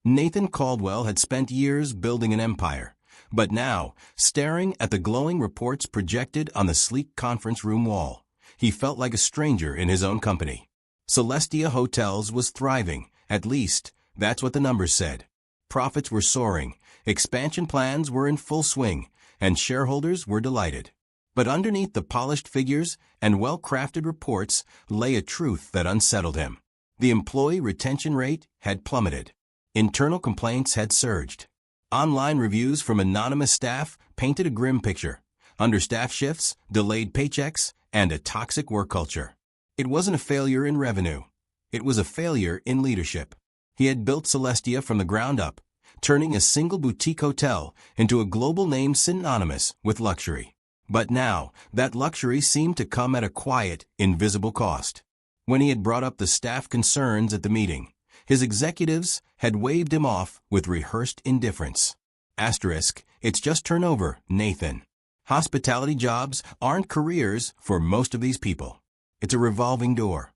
Nathan Caldwell had spent years building an empire, but now, staring at the glowing reports projected on the sleek conference room wall, he felt like a stranger in his own company. Celestia Hotels was thriving, at least, that's what the numbers said. Profits were soaring, expansion plans were in full swing, and shareholders were delighted. But underneath the polished figures and well-crafted reports lay a truth that unsettled him. The employee retention rate had plummeted. Internal complaints had surged. Online reviews from anonymous staff painted a grim picture. Understaffed shifts, delayed paychecks, and a toxic work culture. It wasn't a failure in revenue. It was a failure in leadership. He had built Celestia from the ground up, turning a single boutique hotel into a global name synonymous with luxury. But now, that luxury seemed to come at a quiet, invisible cost. When he had brought up the staff concerns at the meeting, his executives had waved him off with rehearsed indifference. Asterisk, it's just turnover, Nathan. Hospitality jobs aren't careers for most of these people. It's a revolving door.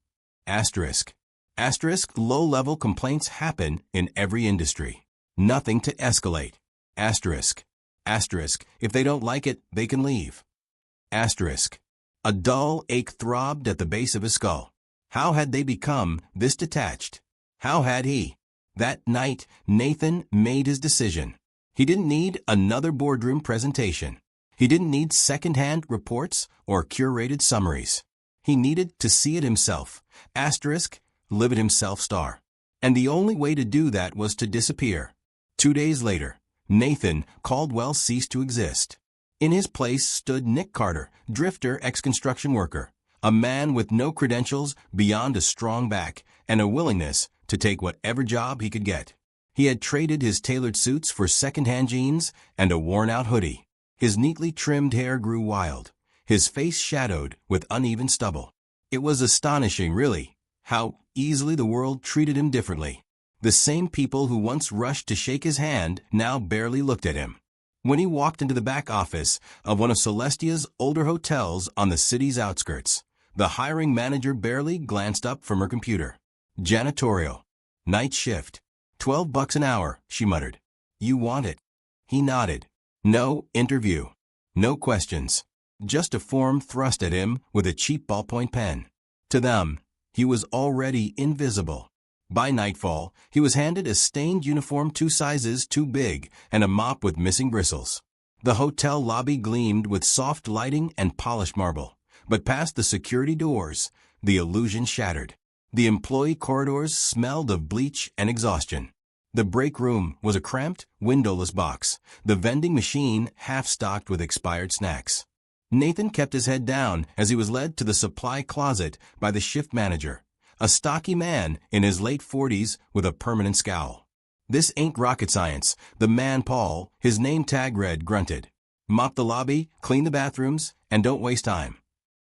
Asterisk. Asterisk, low-level complaints happen in every industry. Nothing to escalate. Asterisk. Asterisk, if they don't like it, they can leave. Asterisk. A dull ache throbbed at the base of his skull. How had they become this detached? How had he? That night, Nathan made his decision. He didn't need another boardroom presentation. He didn't need second-hand reports or curated summaries. He needed to see it himself. Asterisk, live it himself star. And the only way to do that was to disappear. 2 days later, Nathan Caldwell ceased to exist. In his place stood Nick Carter, drifter ex-construction worker, a man with no credentials beyond a strong back and a willingness to take whatever job he could get. He had traded his tailored suits for second-hand jeans and a worn-out hoodie. His neatly trimmed hair grew wild, his face shadowed with uneven stubble. It was astonishing, really, how easily the world treated him differently. The same people who once rushed to shake his hand now barely looked at him. When he walked into the back office of one of Celestia's older hotels on the city's outskirts, the hiring manager barely glanced up from her computer. Janitorial. Night shift. $12 an hour, she muttered. You want it? He nodded. No interview. No questions. Just a form thrust at him with a cheap ballpoint pen. To them, he was already invisible. By nightfall, he was handed a stained uniform 2 sizes too big and a mop with missing bristles. The hotel lobby gleamed with soft lighting and polished marble, but past the security doors, the illusion shattered. The employee corridors smelled of bleach and exhaustion. The break room was a cramped, windowless box, the vending machine half-stocked with expired snacks. Nathan kept his head down as he was led to the supply closet by the shift manager, a stocky man in his late 40s with a permanent scowl. This ain't rocket science, the man Paul, his name tag read, grunted. Mop the lobby, clean the bathrooms, and don't waste time.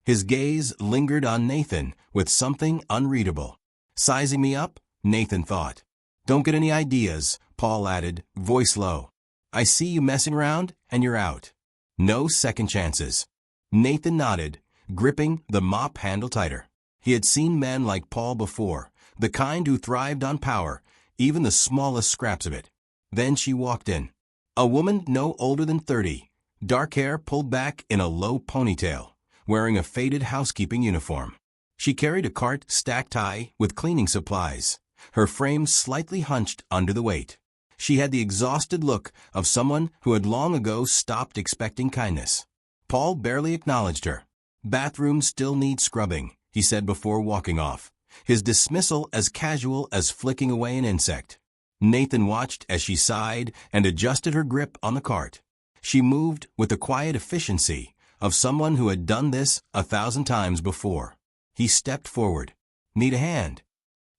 His gaze lingered on Nathan with something unreadable. Sizing me up? Nathan thought. Don't get any ideas, Paul added, voice low. I see you messing around, and you're out. No second chances. Nathan nodded, gripping the mop handle tighter. He had seen men like Paul before, the kind who thrived on power, even the smallest scraps of it. Then she walked in. A woman no older than 30, dark hair pulled back in a low ponytail, wearing a faded housekeeping uniform. She carried a cart stacked high with cleaning supplies, her frame slightly hunched under the weight. She had the exhausted look of someone who had long ago stopped expecting kindness. Paul barely acknowledged her. Bathrooms still need scrubbing, he said before walking off, his dismissal as casual as flicking away an insect. Nathan watched as she sighed and adjusted her grip on the cart. She moved with the quiet efficiency of someone who had done this 1,000 times before. He stepped forward. Need a hand?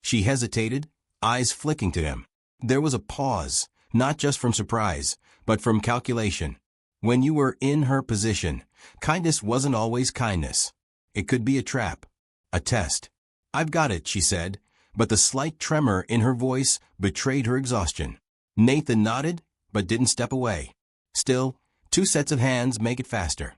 She hesitated, eyes flicking to him. There was a pause, not just from surprise, but from calculation. When you were in her position, kindness wasn't always kindness. It could be a trap, a test. I've got it, she said, but the slight tremor in her voice betrayed her exhaustion. Nathan nodded, but didn't step away. Still, 2 sets of hands make it faster.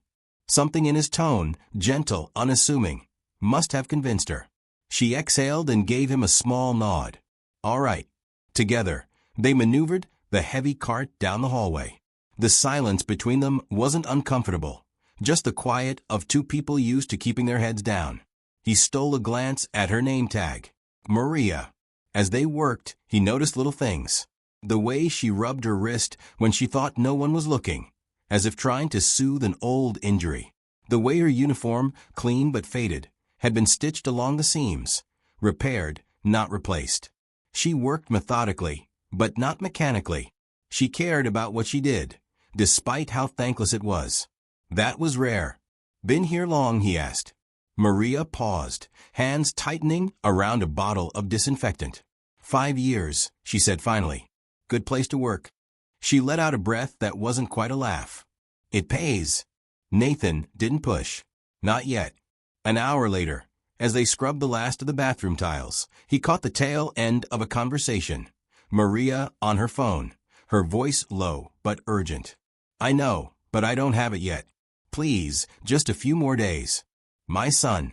Something in his tone, gentle, unassuming, must have convinced her. She exhaled and gave him a small nod. All right. Together, They maneuvered the heavy cart down the hallway. The silence between them wasn't uncomfortable, just the quiet of two people used to keeping their heads down. He stole a glance at her name tag, Maria. As they worked, he noticed little things. The way she rubbed her wrist when she thought no one was looking, as if trying to soothe an old injury. The way her uniform, clean but faded, had been stitched along the seams, repaired, not replaced. She worked methodically, but not mechanically. She cared about what she did, despite how thankless it was. That was rare. Been here long, he asked. Maria paused, hands tightening around a bottle of disinfectant. 5 years, she said finally. Good place to work. She let out a breath that wasn't quite a laugh. It pays. Nathan didn't push. Not yet. An hour later, as they scrubbed the last of the bathroom tiles, he caught the tail end of a conversation. Maria on her phone, her voice low but urgent. I know, but I don't have it yet. Please, just a few more days. My son.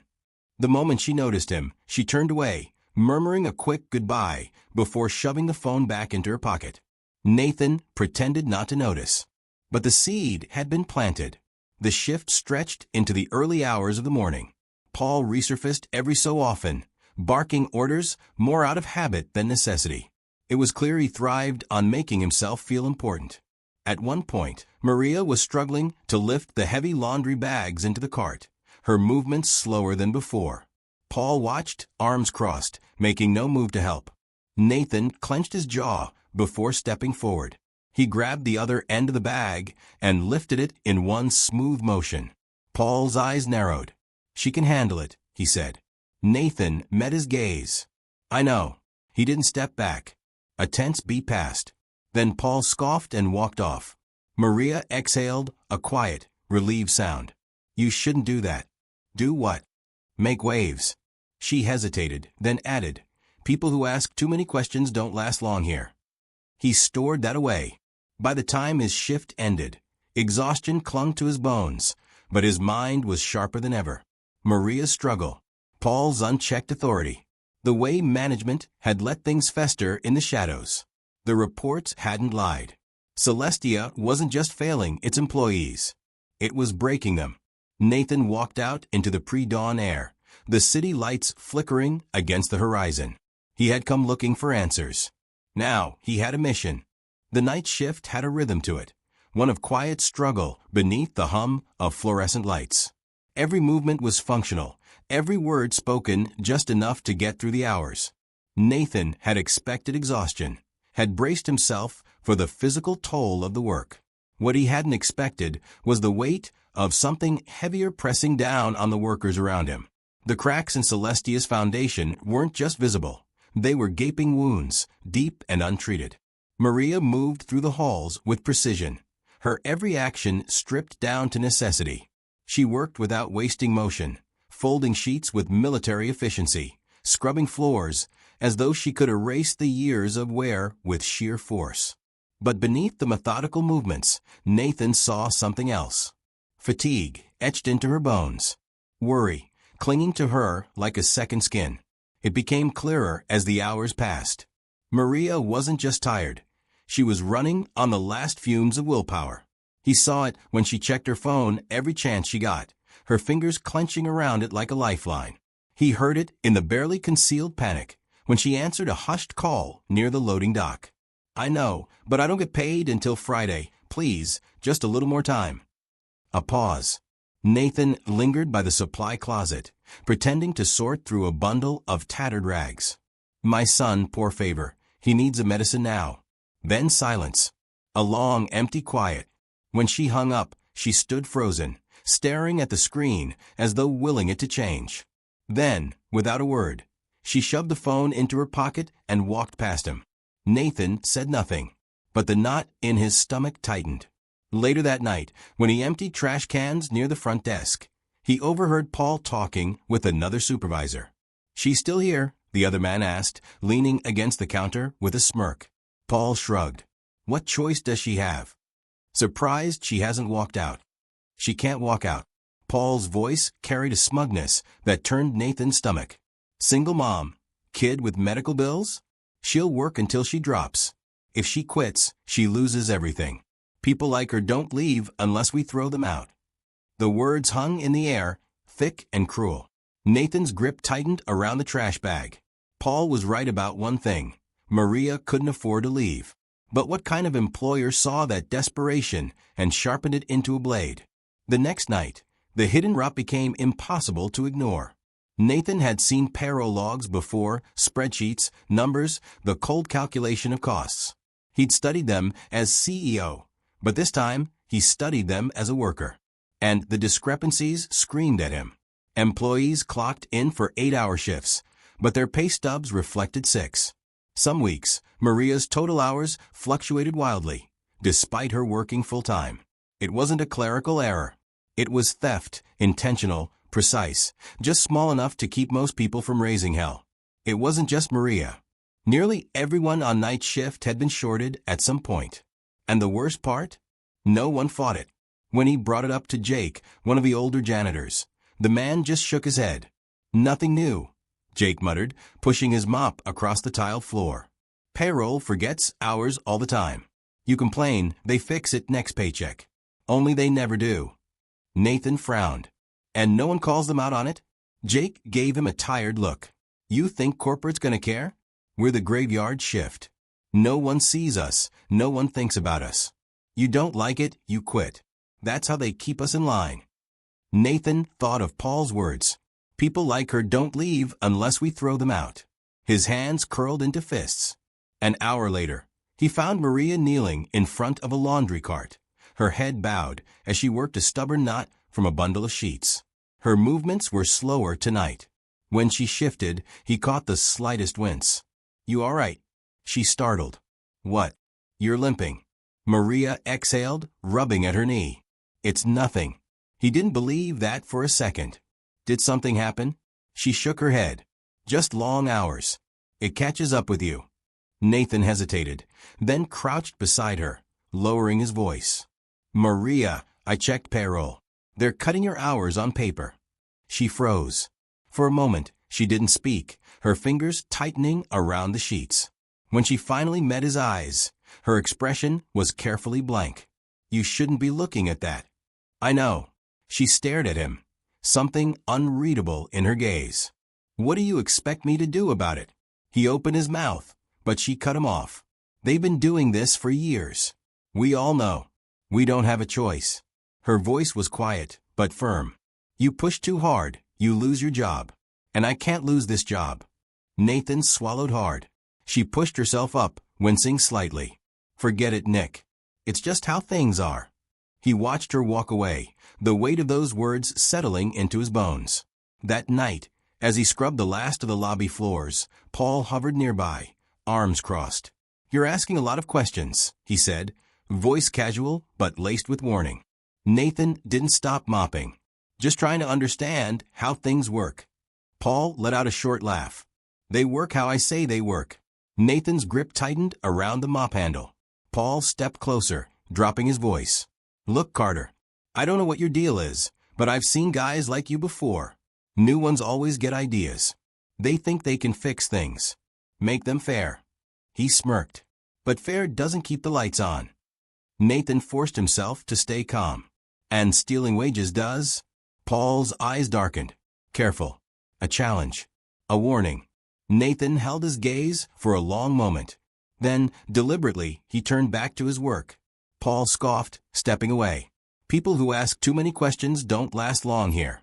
The moment she noticed him, she turned away, murmuring a quick goodbye before shoving the phone back into her pocket. Nathan pretended not to notice. But the seed had been planted. The shift stretched into the early hours of the morning. Paul resurfaced every so often, barking orders more out of habit than necessity. It was clear he thrived on making himself feel important. At one point, Maria was struggling to lift the heavy laundry bags into the cart, her movements slower than before. Paul watched, arms crossed, making no move to help. Nathan clenched his jaw before stepping forward. He grabbed the other end of the bag and lifted it in one smooth motion. Paul's eyes narrowed. She can handle it, he said. Nathan met his gaze. I know. He didn't step back. A tense beat passed. Then Paul scoffed and walked off. Maria exhaled a quiet, relieved sound. You shouldn't do that. Do what? Make waves. She hesitated, then added, people who ask too many questions don't last long here. He stored that away. By the time his shift ended, exhaustion clung to his bones, but his mind was sharper than ever. Maria's struggle, Paul's unchecked authority, the way management had let things fester in the shadows. The reports hadn't lied. Celestia wasn't just failing its employees. It was breaking them. Nathan walked out into the pre-dawn air, the city lights flickering against the horizon. He had come looking for answers. Now he had a mission. The night shift had a rhythm to it, one of quiet struggle beneath the hum of fluorescent lights. Every movement was functional, every word spoken just enough to get through the hours. Nathan had expected exhaustion, had braced himself for the physical toll of the work. What he hadn't expected was the weight of something heavier pressing down on the workers around him. The cracks in Celestia's foundation weren't just visible. They were gaping wounds, deep and untreated. Maria moved through the halls with precision, her every action stripped down to necessity. She worked without wasting motion, folding sheets with military efficiency, scrubbing floors as though she could erase the years of wear with sheer force. But beneath the methodical movements, Nathan saw something else. Fatigue etched into her bones. Worry clinging to her like a second skin. It became clearer as the hours passed. Maria wasn't just tired. She was running on the last fumes of willpower. He saw it when she checked her phone every chance she got, her fingers clenching around it like a lifeline. He heard it in the barely concealed panic when she answered a hushed call near the loading dock. I know, but I don't get paid until Friday. Please, just a little more time. A pause. Nathan lingered by the supply closet, pretending to sort through a bundle of tattered rags. My son, poor favor. He needs a medicine now. Then silence. A long, empty quiet. When she hung up, she stood frozen, staring at the screen as though willing it to change. Then, without a word, she shoved the phone into her pocket and walked past him. Nathan said nothing, but the knot in his stomach tightened. Later that night, when he emptied trash cans near the front desk, he overheard Paul talking with another supervisor. She's still here, the other man asked, leaning against the counter with a smirk. Paul shrugged. What choice does she have? Surprised she hasn't walked out. She can't walk out. Paul's voice carried a smugness that turned Nathan's stomach. Single mom, kid with medical bills? She'll work until she drops. If she quits, she loses everything. People like her don't leave unless we throw them out. The words hung in the air, thick and cruel. Nathan's grip tightened around the trash bag. Paul was right about one thing. Maria couldn't afford to leave. But what kind of employer saw that desperation and sharpened it into a blade? The next night, the hidden rot became impossible to ignore. Nathan had seen payroll logs before, spreadsheets, numbers, the cold calculation of costs. He'd studied them as CEO, but this time he studied them as a worker. And the discrepancies screamed at him. Employees clocked in for 8-hour shifts, but their pay stubs reflected 6. Some weeks, Maria's total hours fluctuated wildly, despite her working full-time. It wasn't a clerical error. It was theft, intentional, precise, just small enough to keep most people from raising hell. It wasn't just Maria. Nearly everyone on night shift had been shorted at some point. And the worst part? No one fought it. When he brought it up to Jake, one of the older janitors, the man just shook his head. Nothing new, Jake muttered, pushing his mop across the tiled floor. Payroll forgets hours all the time. You complain, they fix it next paycheck. Only they never do. Nathan frowned. And no one calls them out on it? Jake gave him a tired look. You think corporate's gonna care? We're the graveyard shift. No one sees us. No one thinks about us. You don't like it, you quit. That's how they keep us in line. Nathan thought of Paul's words. People like her don't leave unless we throw them out. His hands curled into fists. An hour later, he found Maria kneeling in front of a laundry cart, her head bowed as she worked a stubborn knot from a bundle of sheets. Her movements were slower tonight. When she shifted, he caught the slightest wince. You all right? She startled. What? You're limping. Maria exhaled, rubbing at her knee. It's nothing. He didn't believe that for a second. Did something happen? She shook her head. Just long hours. It catches up with you. Nathan hesitated, then crouched beside her, lowering his voice. Maria, I checked payroll. They're cutting your hours on paper. She froze. For a moment, she didn't speak, her fingers tightening around the sheets. When she finally met his eyes, her expression was carefully blank. You shouldn't be looking at that. I know. She stared at him, something unreadable in her gaze. What do you expect me to do about it? He opened his mouth, but she cut him off. They've been doing this for years. We all know. We don't have a choice. Her voice was quiet, but firm. You push too hard, you lose your job. And I can't lose this job. Nathan swallowed hard. She pushed herself up, wincing slightly. Forget it, Nick. It's just how things are. He watched her walk away, the weight of those words settling into his bones. That night, as he scrubbed the last of the lobby floors, Paul hovered nearby, arms crossed. You're asking a lot of questions, he said, voice casual but laced with warning. Nathan didn't stop mopping. Just trying to understand how things work. Paul let out a short laugh. They work how I say they work. Nathan's grip tightened around the mop handle. Paul stepped closer, dropping his voice. Look, Carter, I don't know what your deal is, but I've seen guys like you before. New ones always get ideas. They think they can fix things. Make them fair. He smirked. But fair doesn't keep the lights on. Nathan forced himself to stay calm. And stealing wages does? Paul's eyes darkened. Careful. A challenge. A warning. Nathan held his gaze for a long moment. Then, deliberately, he turned back to his work. Paul scoffed, stepping away. People who ask too many questions don't last long here.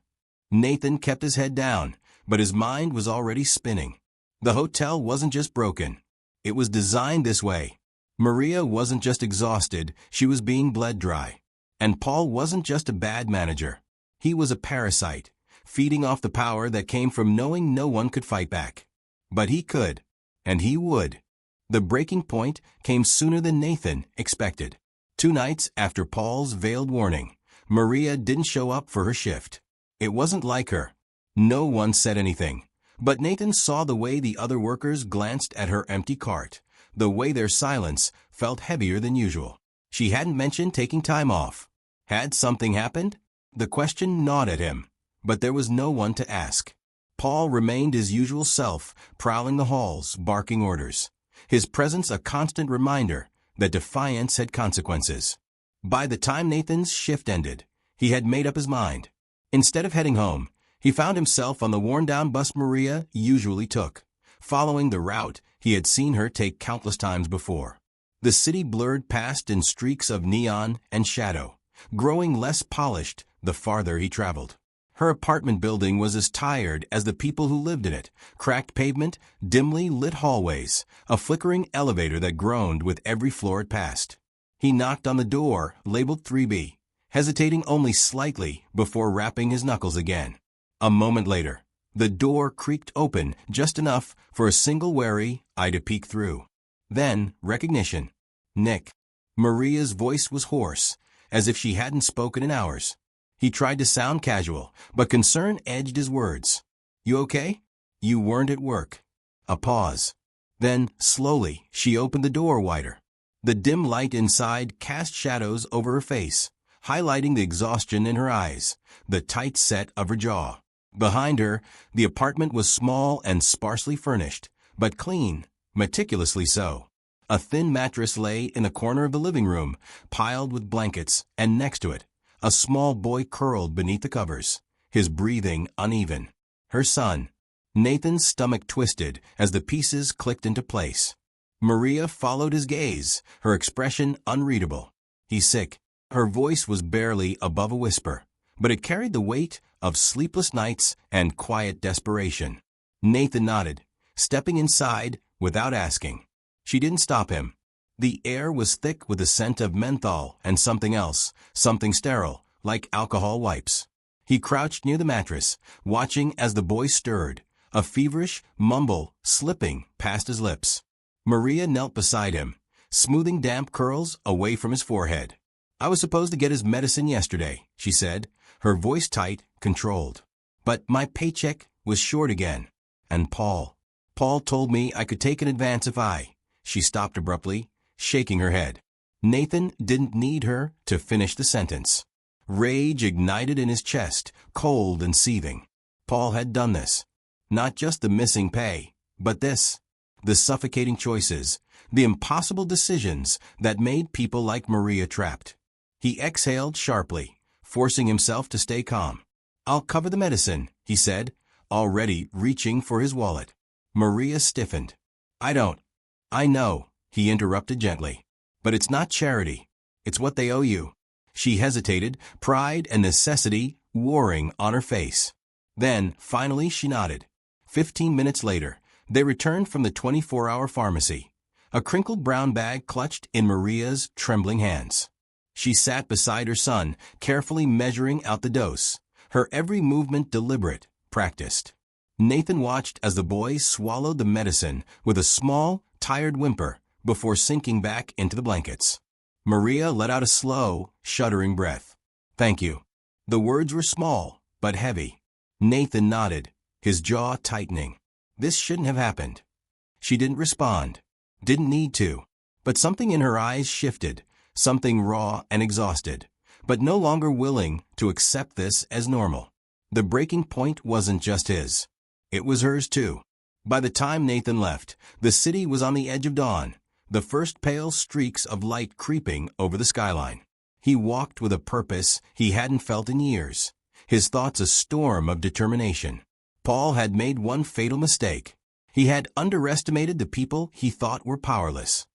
Nathan kept his head down, but his mind was already spinning. The hotel wasn't just broken. It was designed this way. Maria wasn't just exhausted, she was being bled dry. And Paul wasn't just a bad manager. He was a parasite, feeding off the power that came from knowing no one could fight back. But he could. And he would. The breaking point came sooner than Nathan expected. 2 nights after Paul's veiled warning, Maria didn't show up for her shift. It wasn't like her. No one said anything. But Nathan saw the way the other workers glanced at her empty cart, the way their silence felt heavier than usual. She hadn't mentioned taking time off. Had something happened? The question gnawed at him, but there was no one to ask. Paul remained his usual self, prowling the halls, barking orders. his presence a constant reminder that defiance had consequences. By the time Nathan's shift ended, he had made up his mind. Instead of heading home, he found himself on the worn-down bus Maria usually took, following the route he had seen her take countless times before. The city blurred past in streaks of neon and shadow, growing less polished the farther he traveled. Her apartment building was as tired as the people who lived in it: cracked pavement, dimly lit hallways, a flickering elevator that groaned with every floor it passed. He knocked on the door, labeled 3B, hesitating only slightly before rapping his knuckles again. A moment later, the door creaked open just enough for a single wary eye to peek through. Then, recognition. Nick. Maria's voice was hoarse, as if she hadn't spoken in hours. He tried to sound casual, but concern edged his words. "You okay? You weren't at work." A pause. Then, slowly, she opened the door wider. The dim light inside cast shadows over her face, highlighting the exhaustion in her eyes, the tight set of her jaw. Behind her, the apartment was small and sparsely furnished, but clean, meticulously so. A thin mattress lay in a corner of the living room, piled with blankets, and next to it, a small boy curled beneath the covers, his breathing uneven. Her son. Nathan's stomach twisted as the pieces clicked into place. Maria followed his gaze, her expression unreadable. "He's sick." Her voice was barely above a whisper, but it carried the weight of sleepless nights and quiet desperation. Nathan nodded, stepping inside without asking. She didn't stop him. The air was thick with the scent of menthol and something else, something sterile, like alcohol wipes. He crouched near the mattress, watching as the boy stirred, a feverish mumble slipping past his lips. Maria knelt beside him, smoothing damp curls away from his forehead. "I was supposed to get his medicine yesterday," she said, her voice tight, controlled. "But my paycheck was short again. And Paul told me I could take an advance if I—" She stopped abruptly, shaking her head. Nathan didn't need her to finish the sentence. Rage ignited in his chest, cold and seething. Paul had done this. Not just the missing pay, but this. The suffocating choices, the impossible decisions that made people like Maria trapped. He exhaled sharply, forcing himself to stay calm. "I'll cover the medicine," he said, already reaching for his wallet. Maria stiffened. I know," he interrupted gently. "But it's not charity. It's what they owe you." She hesitated, pride and necessity warring on her face. Then, finally, she nodded. 15 minutes later, they returned from the 24-hour pharmacy, a crinkled brown bag clutched in Maria's trembling hands. She sat beside her son, carefully measuring out the dose, her every movement deliberate, practiced. Nathan watched as the boy swallowed the medicine with a small, tired whimper before sinking back into the blankets. Maria let out a slow, shuddering breath. "Thank you." The words were small, but heavy. Nathan nodded, his jaw tightening. This shouldn't have happened. She didn't respond. Didn't need to. But something in her eyes shifted, something raw and exhausted, but no longer willing to accept this as normal. The breaking point wasn't just his. It was hers too. By the time Nathan left, the city was on the edge of dawn, the first pale streaks of light creeping over the skyline. He walked with a purpose he hadn't felt in years, his thoughts a storm of determination. Paul had made one fatal mistake. He had underestimated the people he thought were powerless.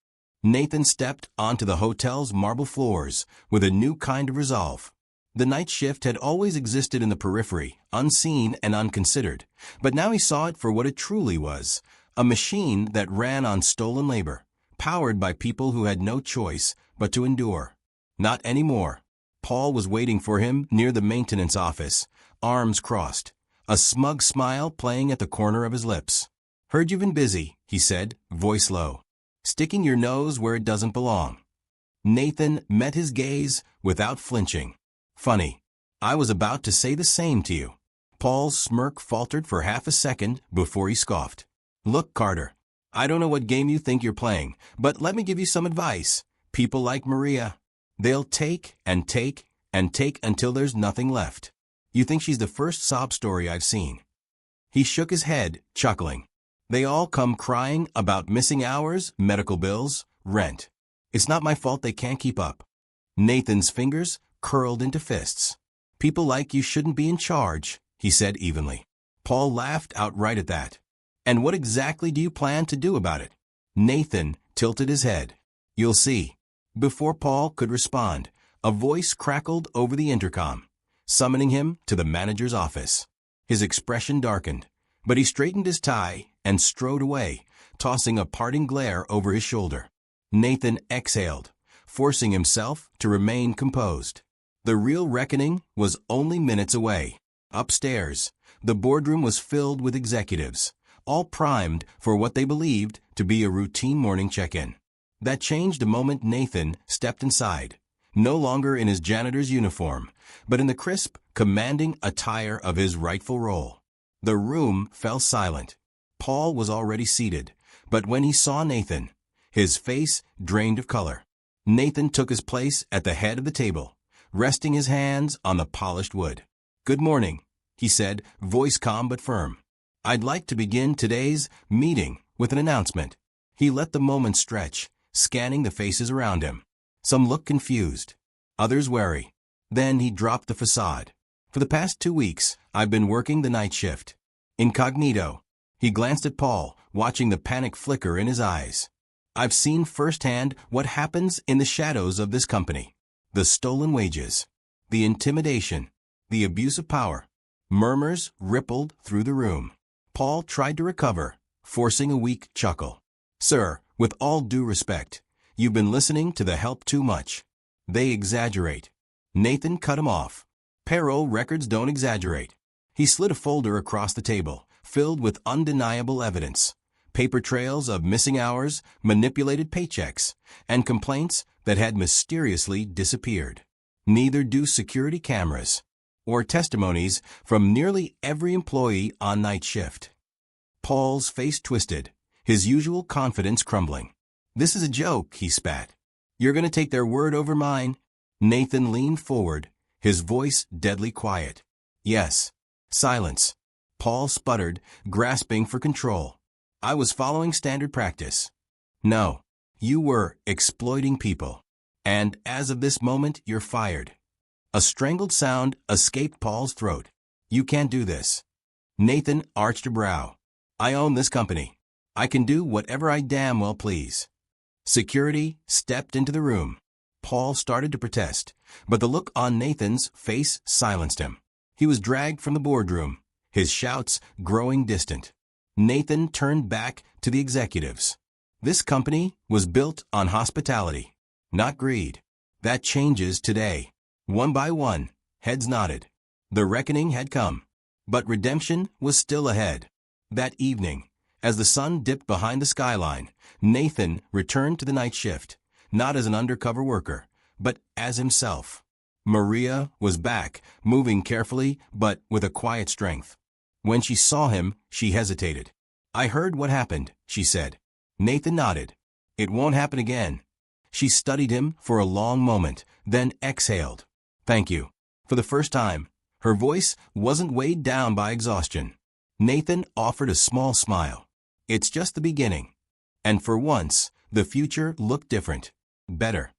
Nathan stepped onto the hotel's marble floors with a new kind of resolve. The night shift had always existed in the periphery, unseen and unconsidered, but now he saw it for what it truly was, a machine that ran on stolen labor, powered by people who had no choice but to endure. Not anymore. Paul was waiting for him near the maintenance office, arms crossed, a smug smile playing at the corner of his lips. "Heard you've been busy," he said, voice low. "Sticking your nose where it doesn't belong." Nathan met his gaze without flinching. "Funny. I was about to say the same to you." Paul's smirk faltered for half a second before he scoffed. "Look, Carter, I don't know what game you think you're playing, but let me give you some advice. People like Maria, they'll take and take and take until there's nothing left. You think she's the first sob story I've seen." He shook his head, chuckling. They all come crying about missing hours, medical bills, rent. It's not my fault they can't keep up. Nathan's fingers curled into fists. People like you shouldn't be in charge, he said evenly. Paul laughed outright at that. And what exactly do you plan to do about it? Nathan tilted his head. You'll see. Before Paul could respond, a voice crackled over the intercom, summoning him to the manager's office. His expression darkened, but he straightened his tie and strode away, tossing a parting glare over his shoulder. Nathan exhaled, forcing himself to remain composed. The real reckoning was only minutes away. Upstairs, the boardroom was filled with executives, all primed for what they believed to be a routine morning check-in. That changed the moment Nathan stepped inside, no longer in his janitor's uniform, but in the crisp, commanding attire of his rightful role. The room fell silent. Paul was already seated, but when he saw Nathan, his face drained of color. Nathan took his place at the head of the table, resting his hands on the polished wood. "Good morning," he said, voice calm but firm. "I'd like to begin today's meeting with an announcement." He let the moment stretch, scanning the faces around him. Some looked confused, others wary. Then he dropped the facade. "For the past 2 weeks, I've been working the night shift. Incognito." He glanced at Paul, watching the panic flicker in his eyes. "I've seen firsthand what happens in the shadows of this company. The stolen wages, the intimidation, the abuse of power." Murmurs rippled through the room. Paul tried to recover, forcing a weak chuckle. "Sir, with all due respect, you've been listening to the help too much. They exaggerate." Nathan cut him off. "Payroll records don't exaggerate." He slid a folder across the table, filled with undeniable evidence. Paper trails of missing hours, manipulated paychecks, and complaints that had mysteriously disappeared. Neither do security cameras, or testimonies from nearly every employee on night shift. Paul's face twisted, his usual confidence crumbling. "This is a joke," he spat. "You're going to take their word over mine?" Nathan leaned forward, his voice deadly quiet. "Yes." Silence. Paul sputtered, grasping for control. "I was following standard practice." "No. You were exploiting people. And as of this moment, you're fired." A strangled sound escaped Paul's throat. "You can't do this." Nathan arched a brow. "I own this company. I can do whatever I damn well please." Security stepped into the room. Paul started to protest, but the look on Nathan's face silenced him. He was dragged from the boardroom, his shouts growing distant. Nathan turned back to the executives. "This company was built on hospitality, not greed. That changes today." One by one, heads nodded. The reckoning had come, but redemption was still ahead. That evening, as the sun dipped behind the skyline, Nathan returned to the night shift, not as an undercover worker, but as himself. Maria was back, moving carefully but with a quiet strength. When she saw him, she hesitated. "I heard what happened," she said. Nathan nodded. "It won't happen again." She studied him for a long moment, then exhaled. "Thank you." For the first time, her voice wasn't weighed down by exhaustion. Nathan offered a small smile. "It's just the beginning." And for once, the future looked different. Better.